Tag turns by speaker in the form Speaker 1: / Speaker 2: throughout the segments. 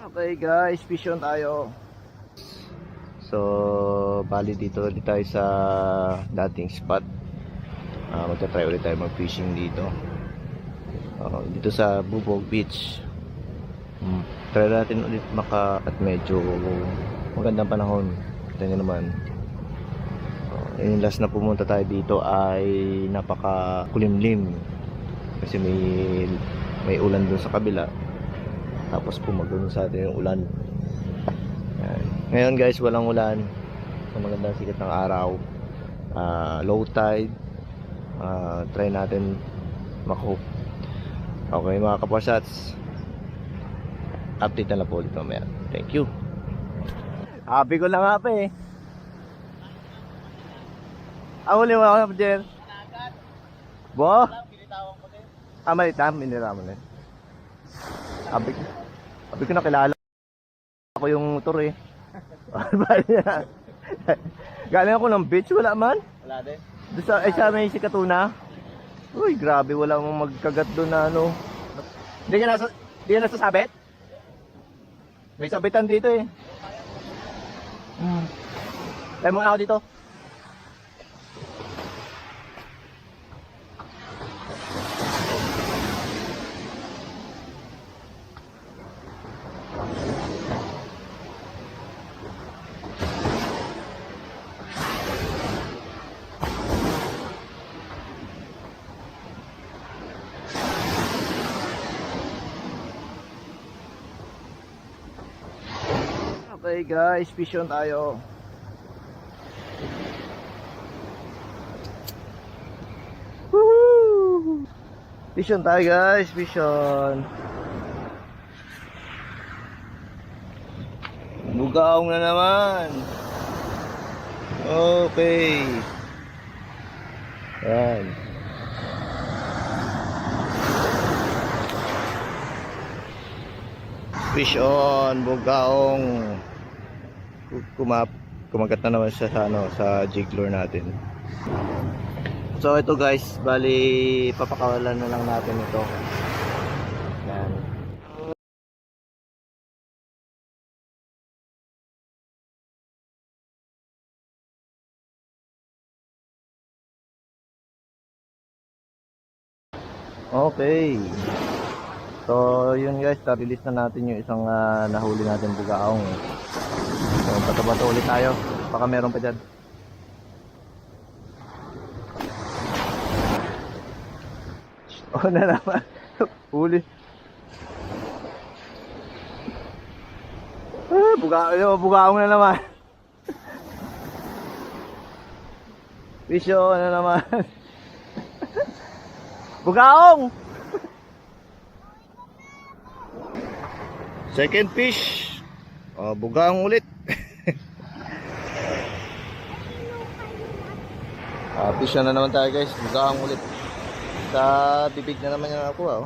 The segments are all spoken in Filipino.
Speaker 1: Okay guys, fish on tayo. So, bali dito ulit tayo sa dating spot. Magta-try ulit tayo mag-fishing dito. Dito sa Bubog Beach. Try natin ulit at medyo magandang panahon. Tingnan naman. Yung last na pumunta tayo dito ay napaka-kulimlim. Kasi may ulan dun sa kabila. Tapos pumagod sa atin yung ulan. Ngayon guys, walang ulan. So, magandang sikat ng araw. Low tide. Try natin mako. Okay mga kapasats, update na lang po ulit mamaya. Thank you. Happy ko lang nga pa eh. Huli mo ako na dyan. Bo? Malitam, minira mo na. Sabi ko nakilala ako yung motor eh. Galing ako ng beach, wala man.
Speaker 2: Wala din.
Speaker 1: Doon sa may sikatuna. Uy, grabe, wala mong magkagat doon na ano. Hindi ka nasasabit? May sabitan dito eh. Tayo muna ako dito. Okay guys, fish on tayo. Woohoo! Fish on tayo guys, fish on. Bugaong na naman. Okay. Yan. Fish on, bugaong. Kumagat na naman siya sa jig lure natin. So ito guys, bali papakawalan na lang natin ito. Yan. Okay. So yun guys, na-release na natin yung isang nahuli natin bugaong. So bato-bato ulit tayo. Baka meron pa dyan. Na naman. Huli. Bugaong na naman. Visyo na naman. Bugaong! Second fish. Bugaong ulit. Fish na naman tayo guys. Bugaong ulit. Sa bibig na naman yung nakuha.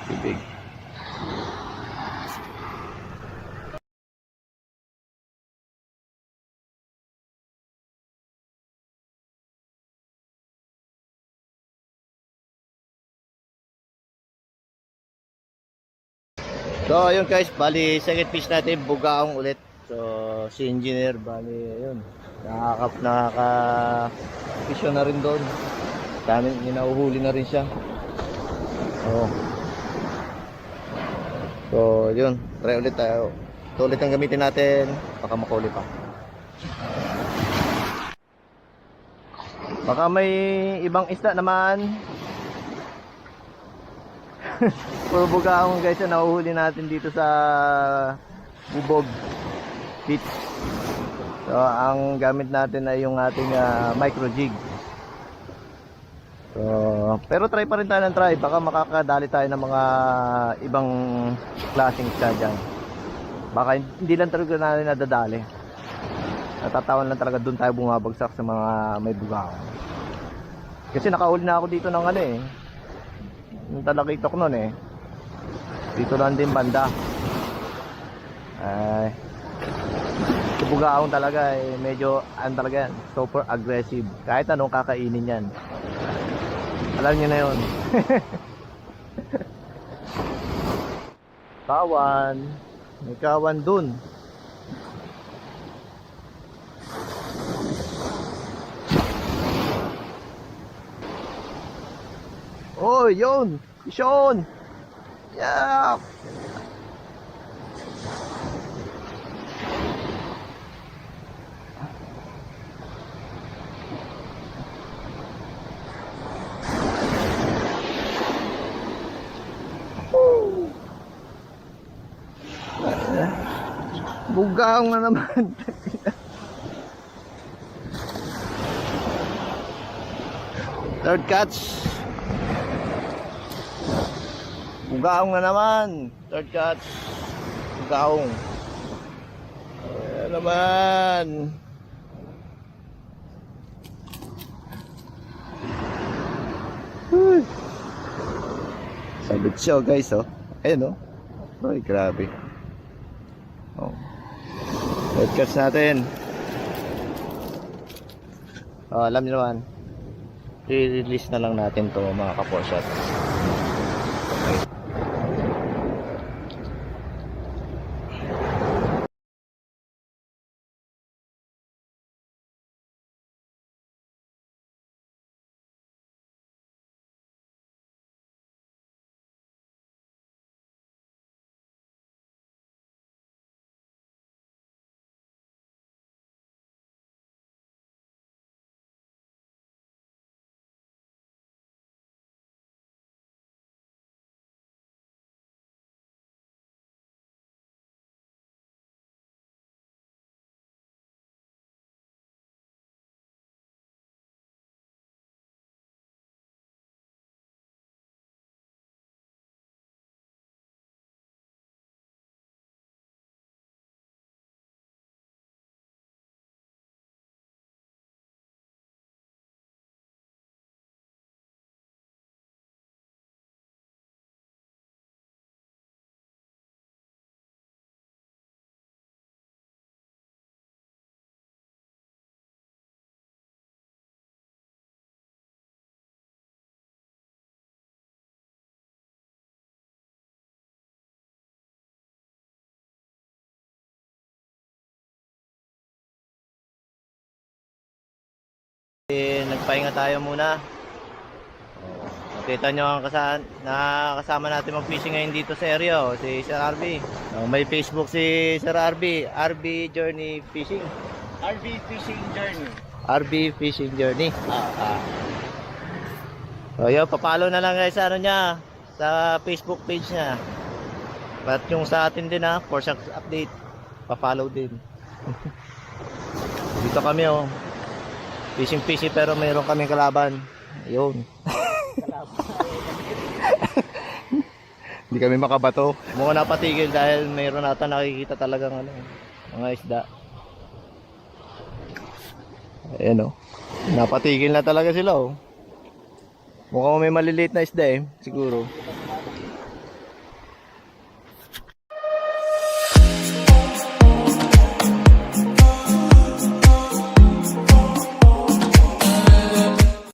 Speaker 1: Bibig. So ayun guys, bali second fish natin, bugaong ulit. So si engineer, bali ayun, nakaka-fish na rin doon. Daming hinauhuli na rin siya. So yun, try ulit tayo. Ito ulit ang gamitin natin, baka makuli pa. Baka may ibang isda naman. Puro bugaong guys na nahuhuli natin dito sa Bubog Beach. So ang gamit natin ay yung ating micro jig. So, pero try pa rin tayo ng try. Baka makakadali tayo ng mga ibang klaseng isda dyan. Baka hindi lang talaga natin nadadali. Natatawan lang talaga doon tayo bumabagsak sa mga may bugaong. Kasi nakahuli na ako dito ng ano eh, yung talakitok nun eh. Dito lang din banda. Ay, bugaong talaga eh, medyo talaga yan, super aggressive. Kahit anong kakainin yan, alam niyo na yun. Kawan. May kawan dun. Oh, yun. Isyon. Yeah. Bugaong na naman. Third catch. Bugaong na naman. Third catch. Bugaong. Ayan naman. Sabit siya guys oh. Ayan oh. Ay grabe. Oh. Third catch natin. Oh, alam niyo naman. I-release na lang natin to mga kaposhot. Nagpahinga tayo muna. Nakita nyo ang kasama natin mag-fishing ngayon dito sa area, oh, si Sir RB. May Facebook si Sir RB, RB Journey Fishing.
Speaker 2: RB Fishing Journey.
Speaker 1: RB Fishing Journey. So yun, papalo na lang guys sa ano niya, sa Facebook page niya. At yung sa atin din for Sharks update, pa-follow din. Dito kami oh. Fishing pero mayroon kaming kalaban. Ayun. Hindi kami makabato. Mukhang napatigil dahil mayroon nata nakikita talagang mga isda. Ayan oh. Napatigil na talaga sila oh. Mukhang may maliliit na isda siguro.